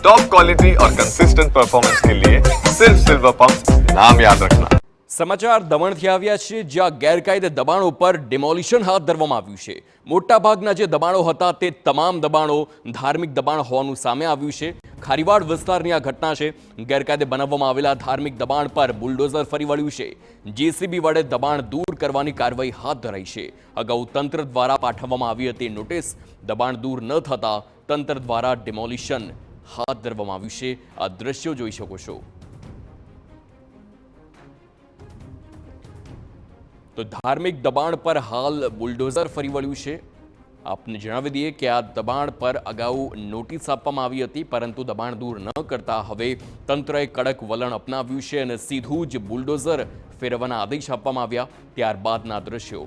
Top quality और consistent performance के लिए सिर्फ सिल्वर पंप नाम याद रखना। સમાચાર દમણથી આવ્યા છે, જ્યાં ગેરકાયદે દબાણો પર ડિમોલિશન હાથ ધરવામાં આવ્યું છે। મોટાભાગના જે દબાણો હતા તે તમામ દબાણો ધાર્મિક દબાણ હોવાનું સામે આવ્યું છે। ખારીવાડ વિસ્તારની આ ઘટના છે। ગેરકાયદે બનાવવામાં આવેલા ધાર્મિક દબાણ પર બુલડોઝર ફરી વળ્યું છે। જેસીબી વડે દબાણ દૂર કરવાની કાર્યવાહી હાથ ધરાઈ છે। અગાઉ તંત્ર દ્વારા પાઠવવામાં આવી હતી નોટિસ। દબાણ દૂર ન થતા તંત્ર દ્વારા ડિમોલિશન હાથ ધરવામાં આવ્યું છે। આ દ્રશ્યો જોઈ શકો છો। તો ધાર્મિક દબાણ પર હાલ બુલડોઝર ફરી વળ્યું છે। આપને જણાવી દઈએ કે આ દબાણ પર અગાઉ નોટિસ આપવામાં આવી હતી, પરંતુ દબાણ દૂર ન કરતા હવે તંત્રએ કડક વલણ અપનાવ્યું છે અને સીધું જ બુલડોઝર ફેરવવાના આદેશ આપવામાં આવ્યા। ત્યારબાદના દ્રશ્યો